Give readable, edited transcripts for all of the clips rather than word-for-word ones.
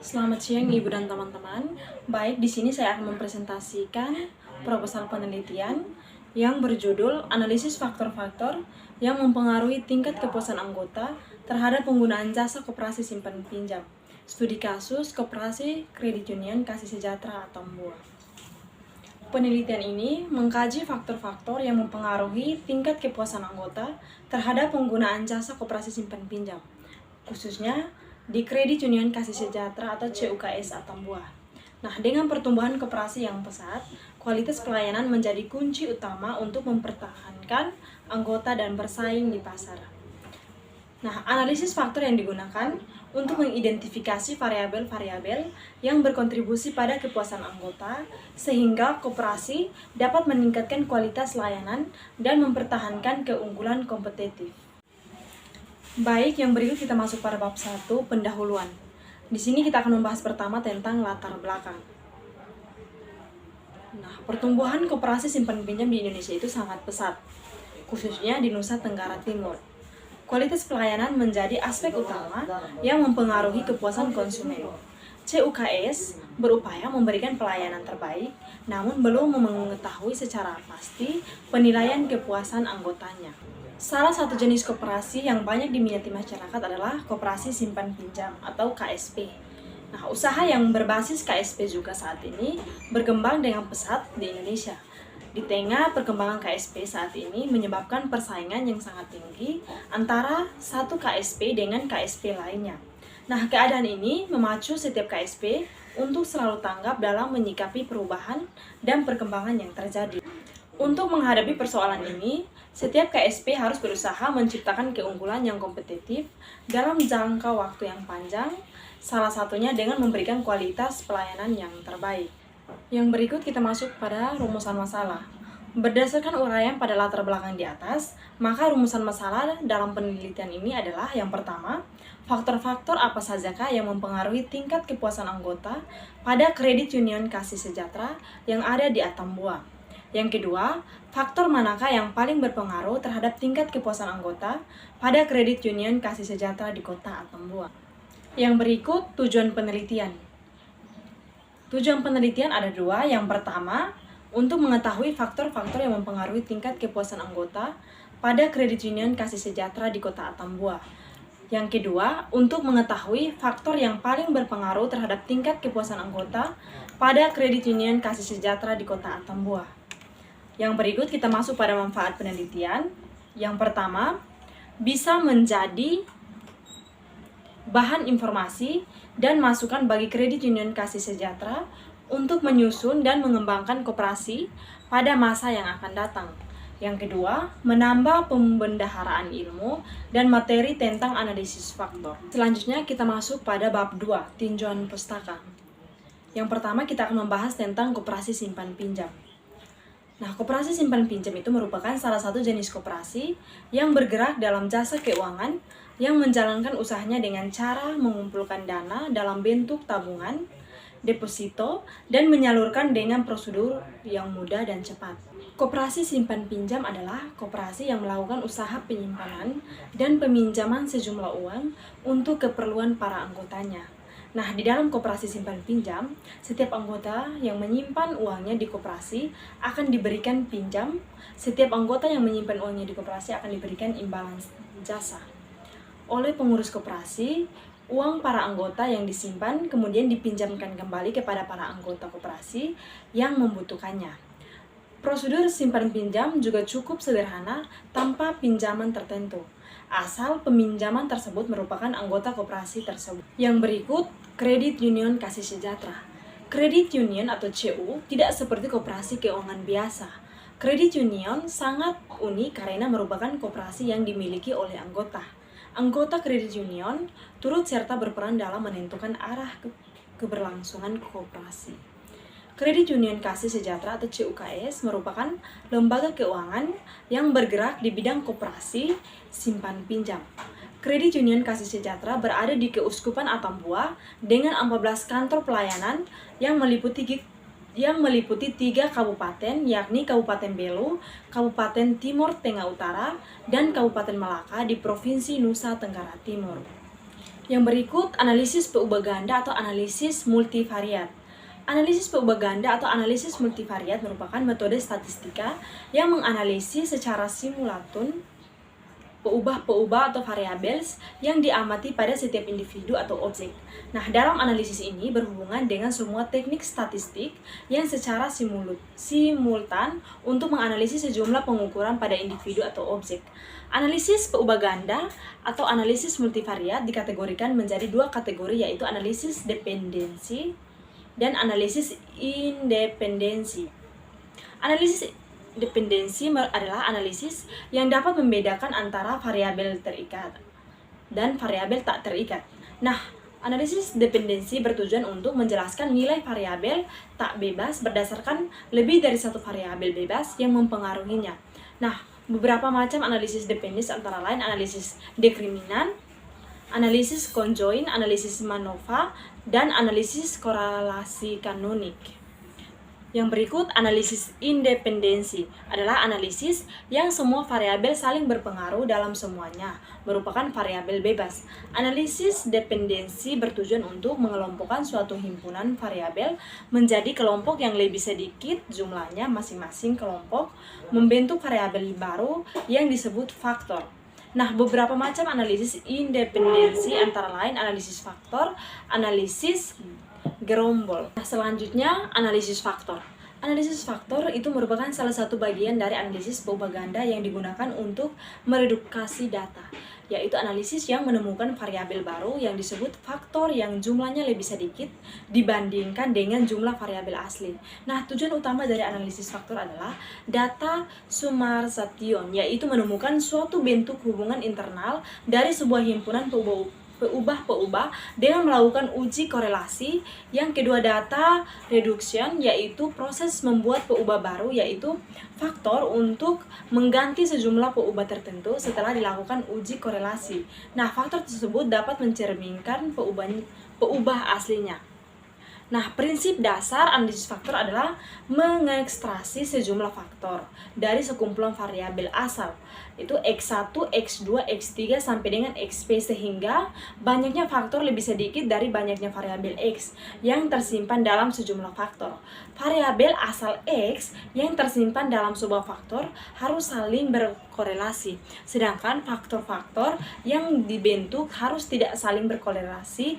Selamat siang Ibu dan teman-teman. Baik, di sini saya akan mempresentasikan proposal penelitian yang berjudul Analisis Faktor-faktor yang mempengaruhi tingkat kepuasan anggota terhadap penggunaan jasa koperasi simpan pinjam. Studi kasus Koperasi Kredit Union Kasih Sejahtera atau MUA. Penelitian ini mengkaji faktor-faktor yang mempengaruhi tingkat kepuasan anggota terhadap penggunaan jasa koperasi simpan pinjam, khususnya di Kredit Union Kasih Sejahtera atau CUKS atau MUA. Nah, dengan pertumbuhan koperasi yang pesat, kualitas pelayanan menjadi kunci utama untuk mempertahankan anggota dan bersaing di pasar. Nah, analisis faktor yang digunakan untuk mengidentifikasi variabel-variabel yang berkontribusi pada kepuasan anggota, sehingga koperasi dapat meningkatkan kualitas layanan dan mempertahankan keunggulan kompetitif. Baik, yang berikut kita masuk pada bab 1, pendahuluan. Di sini kita akan membahas pertama tentang latar belakang. Nah, pertumbuhan koperasi simpan pinjam di Indonesia itu sangat pesat, khususnya di Nusa Tenggara Timur. Kualitas pelayanan menjadi aspek utama yang mempengaruhi kepuasan konsumen. CUKS berupaya memberikan pelayanan terbaik, namun belum mengetahui secara pasti penilaian kepuasan anggotanya. Salah satu jenis koperasi yang banyak diminati masyarakat adalah koperasi simpan pinjam atau KSP. Nah, usaha yang berbasis KSP juga saat ini berkembang dengan pesat di Indonesia. Di tengah perkembangan KSP saat ini menyebabkan persaingan yang sangat tinggi antara satu KSP dengan KSP lainnya. Nah, keadaan ini memacu setiap KSP untuk selalu tanggap dalam menyikapi perubahan dan perkembangan yang terjadi. Untuk menghadapi persoalan ini, setiap KSP harus berusaha menciptakan keunggulan yang kompetitif dalam jangka waktu yang panjang, salah satunya dengan memberikan kualitas pelayanan yang terbaik. Yang berikut kita masuk pada rumusan masalah. Berdasarkan uraian pada latar belakang di atas, maka rumusan masalah dalam penelitian ini adalah yang pertama, faktor-faktor apa sajakah yang mempengaruhi tingkat kepuasan anggota pada Kredit Union Kasih Sejahtera yang ada di Atambua. Yang kedua, faktor manakah yang paling berpengaruh terhadap tingkat kepuasan anggota pada Kredit Union Kasih Sejahtera di Kota Atambua. Yang berikut tujuan penelitian. Tujuan penelitian ada dua. Yang pertama, untuk mengetahui faktor-faktor yang mempengaruhi tingkat kepuasan anggota pada Kredit Union Kasih Sejahtera di Kota Atambua. Yang kedua, untuk mengetahui faktor yang paling berpengaruh terhadap tingkat kepuasan anggota pada Kredit Union Kasih Sejahtera di Kota Atambua. Yang berikut kita masuk pada manfaat penelitian. Yang pertama, bisa menjadi bahan informasi dan masukan bagi Kredit Union Kasih Sejahtera untuk menyusun dan mengembangkan koperasi pada masa yang akan datang. Yang kedua, menambah pembendaharaan ilmu dan materi tentang analisis faktor. Selanjutnya kita masuk pada bab 2, tinjauan pustaka. Yang pertama kita akan membahas tentang koperasi simpan pinjam. Nah, koperasi simpan pinjam itu merupakan salah satu jenis koperasi yang bergerak dalam jasa keuangan yang menjalankan usahanya dengan cara mengumpulkan dana dalam bentuk tabungan, deposito, dan menyalurkan dengan prosedur yang mudah dan cepat. Koperasi simpan pinjam adalah koperasi yang melakukan usaha penyimpanan dan peminjaman sejumlah uang untuk keperluan para anggotanya. Nah, di dalam koperasi simpan pinjam, setiap anggota yang menyimpan uangnya di koperasi akan diberikan pinjam. Setiap anggota yang menyimpan uangnya di koperasi akan diberikan imbalan jasa. Oleh pengurus koperasi, uang para anggota yang disimpan kemudian dipinjamkan kembali kepada para anggota koperasi yang membutuhkannya. Prosedur simpan pinjam juga cukup sederhana tanpa pinjaman tertentu, asal peminjaman tersebut merupakan anggota koperasi tersebut. Yang berikut, Kredit Union Kasih Sejahtera. Kredit Union atau CU tidak seperti koperasi keuangan biasa. Kredit Union sangat unik karena merupakan koperasi yang dimiliki oleh anggota. Anggota Kredit Union turut serta berperan dalam menentukan arah keberlangsungan koperasi. Kredit Union Kasih Sejahtera atau CUKS merupakan lembaga keuangan yang bergerak di bidang koperasi simpan pinjam. Kredit Union Kasih Sejahtera berada di Keuskupan Atambua dengan 14 kantor pelayanan yang meliputi 3 kabupaten, yakni Kabupaten Belu, Kabupaten Timur Tengah Utara, dan Kabupaten Malaka di Provinsi Nusa Tenggara Timur. Yang berikut analisis peubah ganda atau analisis multivariat. Analisis peubah ganda atau analisis multivariat merupakan metode statistika yang menganalisis secara simultan peubah-peubah atau variables yang diamati pada setiap individu atau objek. Nah, dalam analisis ini berhubungan dengan semua teknik statistik yang secara simultan untuk menganalisis sejumlah pengukuran pada individu atau objek. Analisis peubah ganda atau analisis multivariat dikategorikan menjadi dua kategori, yaitu analisis dependensi dan analisis independensi. Analisis dependensi adalah analisis yang dapat membedakan antara variabel terikat dan variabel tak terikat. Nah, analisis dependensi bertujuan untuk menjelaskan nilai variabel tak bebas berdasarkan lebih dari satu variabel bebas yang mempengaruhinya. Nah, beberapa macam analisis dependensi antara lain analisis determinan, analisis conjoint, analisis MANOVA, dan analisis korelasi kanonik. Yang berikut analisis independensi adalah analisis yang semua variabel saling berpengaruh dalam semuanya, merupakan variabel bebas. Analisis dependensi bertujuan untuk mengelompokkan suatu himpunan variabel menjadi kelompok yang lebih sedikit jumlahnya, masing-masing kelompok membentuk variabel baru yang disebut faktor. Nah, beberapa macam analisis independensi antara lain analisis faktor, analisis gerombol. Nah, selanjutnya analisis faktor. Analisis faktor itu merupakan salah satu bagian dari analisis peubah ganda yang digunakan untuk mereduksi data, yaitu analisis yang menemukan variabel baru yang disebut faktor yang jumlahnya lebih sedikit dibandingkan dengan jumlah variabel asli. Nah, tujuan utama dari analisis faktor adalah data summarization, yaitu menemukan suatu bentuk hubungan internal dari sebuah himpunan peubah-peubah dengan melakukan uji korelasi. Yang kedua, data reduction, yaitu proses membuat peubah baru, yaitu faktor untuk mengganti sejumlah peubah tertentu setelah dilakukan uji korelasi. Nah, faktor tersebut dapat mencerminkan peubah aslinya. Nah, prinsip dasar analisis faktor adalah mengekstraksi sejumlah faktor dari sekumpulan variabel asal, itu X1, X2, X3 sampai dengan XP, sehingga banyaknya faktor lebih sedikit dari banyaknya variabel X yang tersimpan dalam sejumlah faktor. Variabel asal X yang tersimpan dalam sebuah faktor harus saling berkorelasi, sedangkan faktor-faktor yang dibentuk harus tidak saling berkorelasi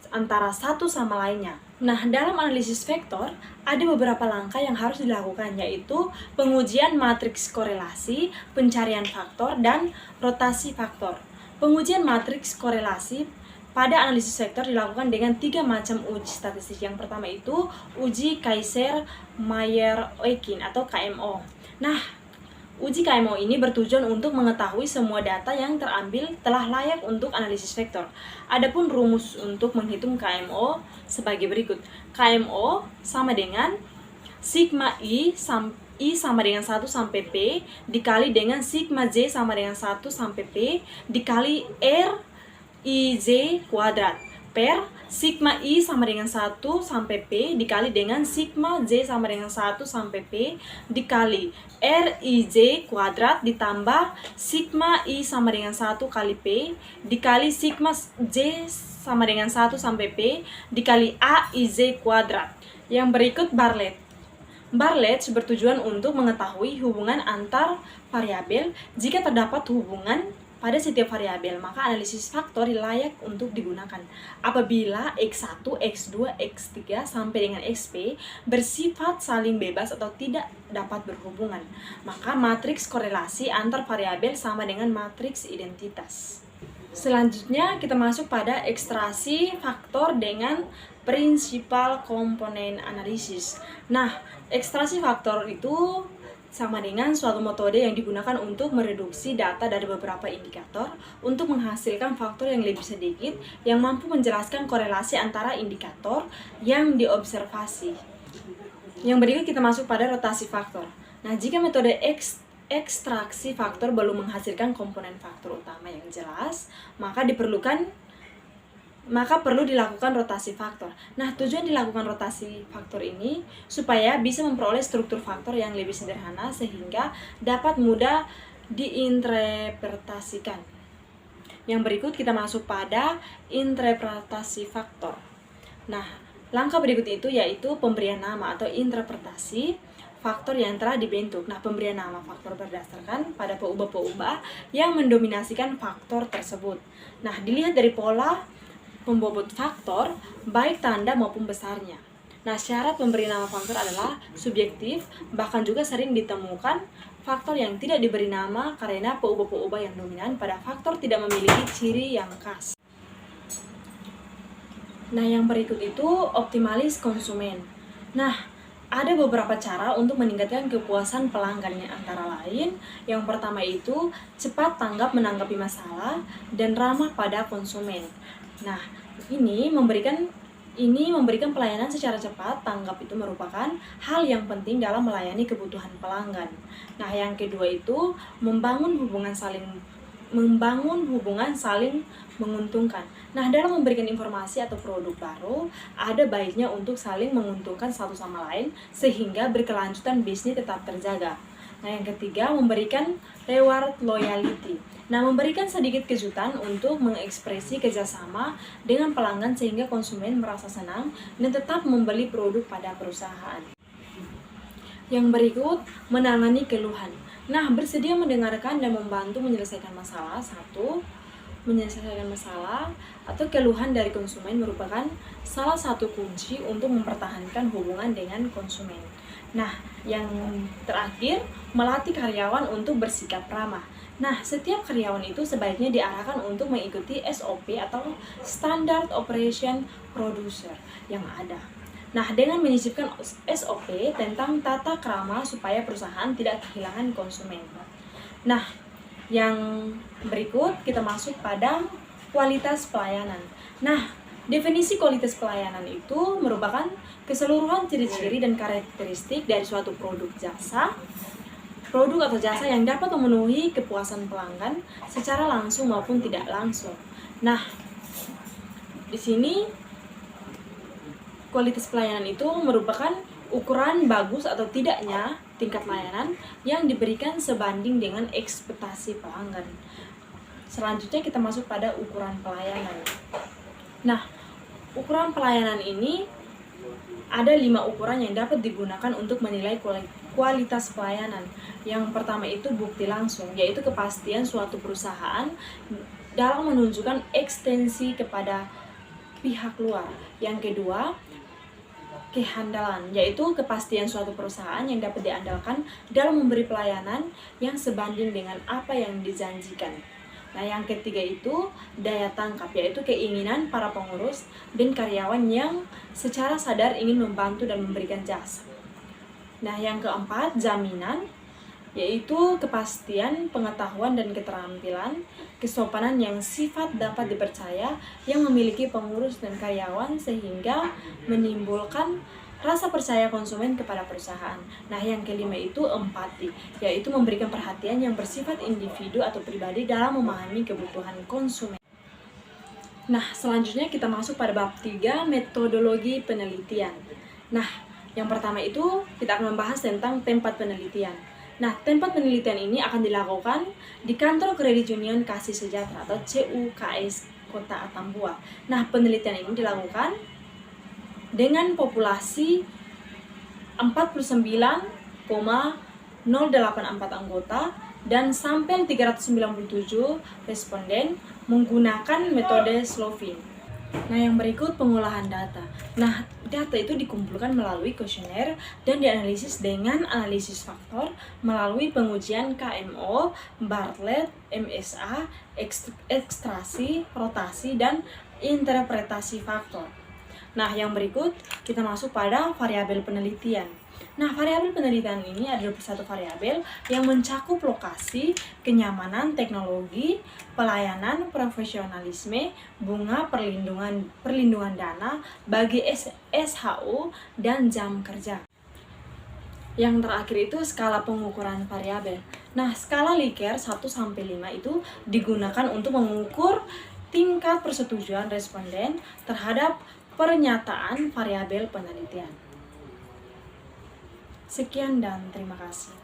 antara satu sama lainnya. Nah, dalam analisis vektor ada beberapa langkah yang harus dilakukan, yaitu pengujian matriks korelasi, pencarian faktor, dan rotasi faktor. Pengujian matriks korelasi pada analisis vektor dilakukan dengan 3 macam uji statistik. Yang pertama itu uji Kaiser-Meyer-Oekin atau KMO. Nah, uji KMO ini bertujuan untuk mengetahui semua data yang terambil telah layak untuk analisis vektor. Adapun rumus untuk menghitung KMO sebagai berikut. KMO sama dengan sigma I sama dengan 1 sampai P dikali dengan sigma J sama dengan 1 sampai P dikali R I J kuadrat per sigma I sama dengan 1 sampai P dikali dengan sigma J sama dengan 1 sampai P dikali R I J kuadrat ditambah sigma I sama dengan 1 kali P dikali sigma J sama dengan 1 sampai P dikali A I J kuadrat. Yang berikut Bartlett. Bartlett bertujuan untuk mengetahui hubungan antar variabel. Jika terdapat hubungan pada setiap variabel, maka analisis faktor layak untuk digunakan. Apabila X1, X2, X3 sampai dengan XP bersifat saling bebas atau tidak dapat berhubungan, maka matriks korelasi antar variabel sama dengan matriks identitas. Selanjutnya kita masuk pada ekstraksi faktor dengan prinsipal komponen analisis. Nah, ekstraksi faktor itu sama dengan suatu metode yang digunakan untuk mereduksi data dari beberapa indikator untuk menghasilkan faktor yang lebih sedikit yang mampu menjelaskan korelasi antara indikator yang diobservasi. Yang berikut kita masuk pada rotasi faktor. Nah, jika metode ekstraksi faktor belum menghasilkan komponen faktor utama yang jelas, maka perlu dilakukan rotasi faktor. Nah, tujuan dilakukan rotasi faktor ini supaya bisa memperoleh struktur faktor yang lebih sederhana sehingga dapat mudah diinterpretasikan. yang berikut kita masuk pada interpretasi faktor. Nah, langkah berikut itu yaitu pemberian nama atau interpretasi faktor yang telah dibentuk. Nah, pemberian nama faktor berdasarkan pada peubah-peubah yang mendominasikan faktor tersebut. Nah, dilihat dari pola pembobot faktor, baik tanda maupun besarnya. Nah, syarat pemberi nama faktor adalah subjektif, bahkan juga sering ditemukan faktor yang tidak diberi nama karena peubah-peubah yang dominan pada faktor tidak memiliki ciri yang khas. Nah, yang berikut itu optimalis konsumen. Nah, ada beberapa cara untuk meningkatkan kepuasan pelanggannya, antara lain yang pertama itu cepat tanggap menanggapi masalah dan ramah pada konsumen. Nah, ini memberikan pelayanan secara cepat tanggap itu merupakan hal yang penting dalam melayani kebutuhan pelanggan. Nah, yang kedua itu membangun hubungan saling menguntungkan. Nah, dalam memberikan informasi atau produk baru, ada baiknya untuk saling menguntungkan satu sama lain sehingga berkelanjutan bisnis tetap terjaga. Nah, yang ketiga memberikan reward loyalty. Nah, memberikan sedikit kejutan untuk mengekspresi kerjasama dengan pelanggan sehingga konsumen merasa senang dan tetap membeli produk pada perusahaan. Yang berikut, menangani keluhan. Nah, bersedia mendengarkan dan membantu menyelesaikan masalah. Menyelesaikan masalah atau keluhan dari konsumen merupakan salah satu kunci untuk mempertahankan hubungan dengan konsumen. Nah, yang terakhir, melatih karyawan untuk bersikap ramah. Nah, setiap karyawan itu sebaiknya diarahkan untuk mengikuti SOP atau Standard Operation Procedure yang ada. Nah, dengan menyisipkan SOP tentang tata krama supaya perusahaan tidak kehilangan konsumen. Nah, yang berikut kita masuk pada kualitas pelayanan. Nah, definisi kualitas pelayanan itu merupakan keseluruhan ciri-ciri dan karakteristik dari suatu produk atau jasa yang dapat memenuhi kepuasan pelanggan secara langsung maupun tidak langsung. Nah, di sini kualitas pelayanan itu merupakan ukuran bagus atau tidaknya tingkat layanan yang diberikan sebanding dengan ekspektasi pelanggan. Selanjutnya kita masuk pada ukuran pelayanan. Nah, ukuran pelayanan ini ada 5 ukuran yang dapat digunakan untuk menilai kualitas pelayanan. Yang pertama itu bukti langsung, yaitu kepastian suatu perusahaan dalam menunjukkan ekstensi kepada pihak luar. Yang kedua, kehandalan, yaitu kepastian suatu perusahaan yang dapat diandalkan dalam memberi pelayanan yang sebanding dengan apa yang dijanjikan. Nah, yang ketiga itu daya tangkap, yaitu keinginan para pengurus dan karyawan yang secara sadar ingin membantu dan memberikan jasa. Nah, yang keempat, jaminan, yaitu kepastian, pengetahuan dan keterampilan, kesopanan yang sifat dapat dipercaya yang memiliki pengurus dan karyawan sehingga menimbulkan rasa percaya konsumen kepada perusahaan. Nah, yang kelima itu empati, yaitu memberikan perhatian yang bersifat individu atau pribadi dalam memahami kebutuhan konsumen. Nah, selanjutnya kita masuk pada bab 3, metodologi penelitian. Nah, yang pertama itu kita akan membahas tentang tempat penelitian. Nah, tempat penelitian ini akan dilakukan di Kantor Kredit Union Kasih Sejahtera atau CUKS Kota Atambua. Nah, penelitian ini dilakukan dengan populasi 49,084 anggota dan sampel 397 responden menggunakan metode Slovin. Nah, yang berikut pengolahan data. Nah, data itu dikumpulkan melalui kuesioner dan dianalisis dengan analisis faktor melalui pengujian KMO, Bartlett, MSA, ekstraksi, rotasi, dan interpretasi faktor. Nah, yang berikut kita masuk pada variabel penelitian. Nah, variabel penelitian ini adalah satu variabel yang mencakup lokasi, kenyamanan, teknologi, pelayanan, profesionalisme, bunga, perlindungan dana bagi SHU, dan jam kerja. Yang terakhir itu skala pengukuran variabel. Nah, skala Likert 1-5 itu digunakan untuk mengukur tingkat persetujuan responden terhadap pernyataan variabel penelitian. Sekian dan terima kasih.